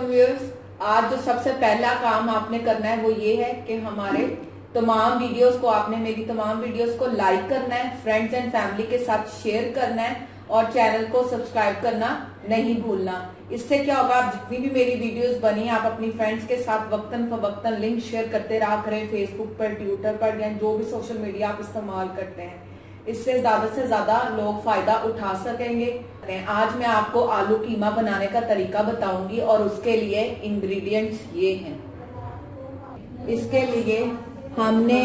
Viewers, आज जो सबसे पहला काम आपने करना है वो ये है कि हमारे तमाम वीडियोस को आपने मेरी तमाम वीडियोस को लाइक करना है, फ्रेंड्स एंड फैमिली के साथ शेयर करना है और चैनल को सब्सक्राइब करना नहीं भूलना। इससे क्या होगा, आप जितनी भी मेरी वीडियोस बनी आप अपनी फ्रेंड्स के साथ वक्तन फवक्तन लिंक शेयर करते रहा करें, फेसबुक पर, ट्विटर पर या जो भी सोशल मीडिया आप इस्तेमाल करते हैं। इससे ज्यादा लोग फायदा उठा सकेंगे। आज मैं आपको आलू कीमा बनाने का तरीका बताऊंगी और उसके लिए इंग्रेडिएंट्स ये हैं। इसके लिए हमने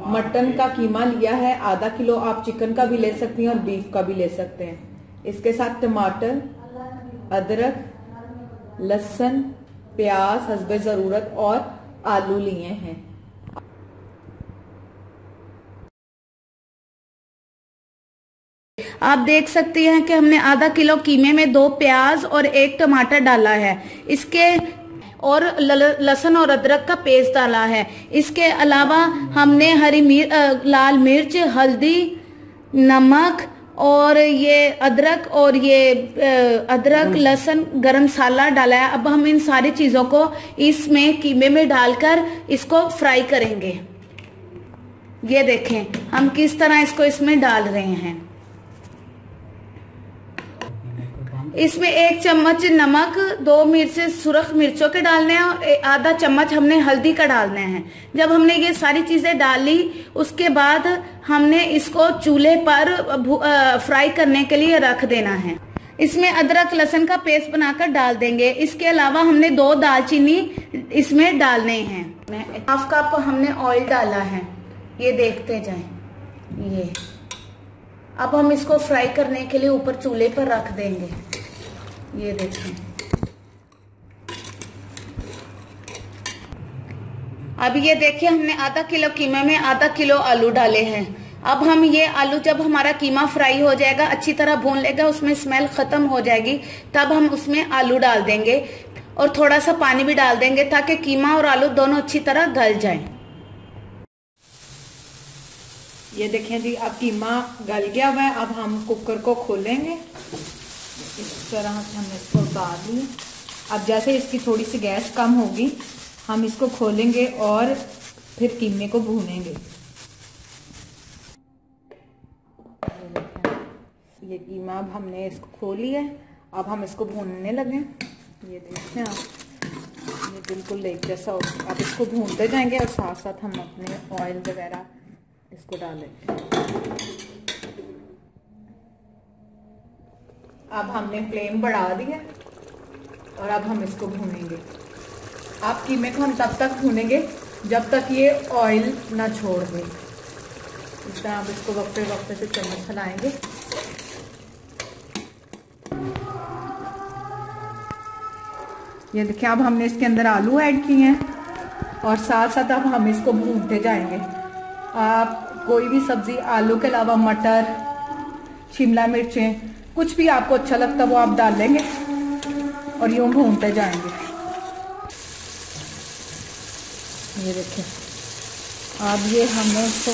मटन का कीमा लिया है आधा किलो, आप चिकन का भी ले सकती हैं और बीफ का भी ले सकते हैं। इसके साथ टमाटर, अदरक, लहसुन, प्याज हस्बे जरूरत और आलू लिए हैं। आप देख सकती हैं कि हमने आधा किलो कीमे में 2 प्याज और 1 टमाटर डाला है, इसके और लहसुन और अदरक का पेस्ट डाला है। इसके अलावा हमने लाल मिर्च, हल्दी, नमक और ये अदरक और ये अदरक, लहसुन, गरम मसाला डाला है। अब हम इन सारी चीजों को इसमें कीमे में डालकर इसको फ्राई करेंगे। ये देखें हम किस तरह इसको इसमें डाल रहे हैं। इसमें 1 चम्मच नमक, 2 सुरख मिर्चों के डालने हैं और आधा चम्मच हमने हल्दी का डालने हैं। जब हमने ये सारी चीजें डाली उसके बाद हमने इसको चूल्हे पर फ्राई करने के लिए रख देना है। इसमें अदरक लहसुन का पेस्ट बनाकर डाल देंगे। इसके अलावा हमने 2 दालचीनी इसमें डालने हैं। 1/2 कप हमने ऑयल डाला है, ये देखते जाएं। ये अब हम इसको फ्राई करने के लिए ऊपर चूल्हे पर रख देंगे। ये देखें, अब ये देखिए हमने आधा किलो कीमा में आधा किलो आलू डाले हैं। अब हम ये आलू जब हमारा कीमा फ्राई हो जाएगा, अच्छी तरह भून लेगा, उसमें स्मेल खत्म हो जाएगी, तब हम उसमें आलू डाल देंगे और थोड़ा सा पानी भी डाल देंगे ताकि कीमा और आलू दोनों अच्छी तरह गल जाएं। ये देखें जी, अब कीमा गल गया हुआ है। अब हम कुकर को खोलेंगे, इस तरह से हमने इसको उतार लिया। अब जैसे इसकी थोड़ी सी गैस कम होगी हम इसको खोलेंगे और फिर कीमे को भूनेंगे। ये कीमा अब हमने इसको खोल लिया है, अब हम इसको भूनने लगे। ये देखते हैं आप, ये बिल्कुल एक जैसा हो। अब इसको भूनते जाएंगे और साथ साथ हम अपने ऑयल वगैरह इसको डालेंगे। अब हमने फ्लेम बढ़ा दिया और अब हम इसको भूनेंगे। आप कीमे को हम तब तक भूनेंगे जब तक ये ऑयल ना छोड़ दे। इस तरह आप इसको वक्फे वक्फे से चम्मच हिलाएंगे। ये देखिए, अब हमने इसके अंदर आलू ऐड किए हैं और साथ साथ अब हम इसको भूनते जाएंगे। आप कोई भी सब्जी, आलू के अलावा मटर, शिमला मिर्चें, कुछ भी आपको अच्छा लगता है वो आप डाल लेंगे और यूं भूनते जाएंगे। ये देखिए, अब ये हमने इसको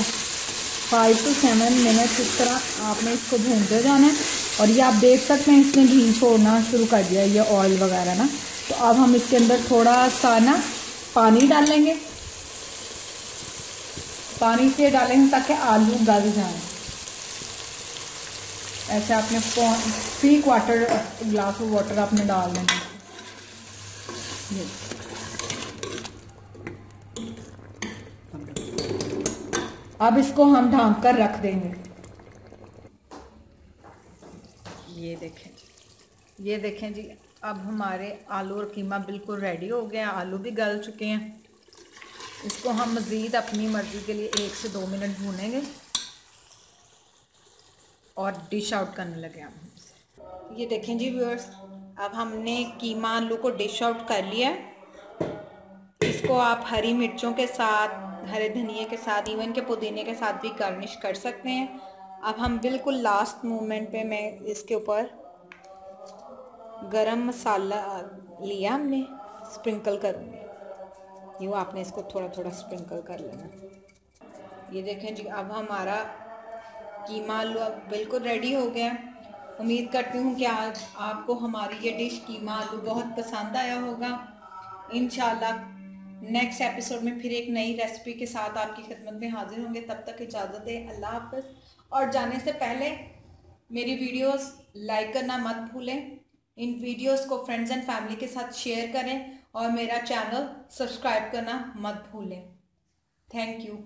5 to 7 मिनट इस तरह आपने इसको भूनते जाना है। और ये आप देख सकते हैं इसने घी छोड़ना शुरू कर दिया, ये ऑयल वगैरह ना। तो अब हम इसके अंदर थोड़ा सा ना पानी डालेंगे। पानी से डालेंगे ताकि आलू गल जाए। ऐसे आपने 3/4 ग्लास ऑफ वाटर आपने डाल देना। अब इसको हम ढक कर रख देंगे। ये देखें जी, अब हमारे आलू और कीमा बिल्कुल रेडी हो गया। आलू भी गल चुके हैं। इसको हम मज़ीद अपनी मर्ज़ी के लिए 1 से 2 मिनट भूनेंगे और डिश आउट करने लगे हम। ये देखें जी व्यूअर्स, अब हमने कीमा आलू को डिश आउट कर लिया। इसको आप हरी मिर्चों के साथ, हरे धनिए के साथ, इवन के पुदीने के साथ भी गार्निश कर सकते हैं। अब हम बिल्कुल लास्ट मोमेंट पे मैं इसके ऊपर गरम मसाला लिया, हमने स्प्रिंकल करूँगी। यूँ आपने इसको थोड़ा थोड़ा स्प्रिंकल कर लेना। ये देखें जी, अब हमारा कीमा आलू अब बिल्कुल रेडी हो गया। उम्मीद करती हूँ कि आज आपको हमारी ये डिश कीमा आलू बहुत पसंद आया होगा। इंशाल्लाह नेक्स्ट एपिसोड में फिर एक नई रेसिपी के साथ आपकी खिदमत में हाजिर होंगे। तब तक इजाज़त दें, अल्लाह हाफ़िज़। और जाने से पहले मेरी वीडियोस लाइक करना मत भूलें, इन वीडियोस को फ्रेंड्स एंड फैमिली के साथ शेयर करें और मेरा चैनल सब्सक्राइब करना मत भूलें। Thank you.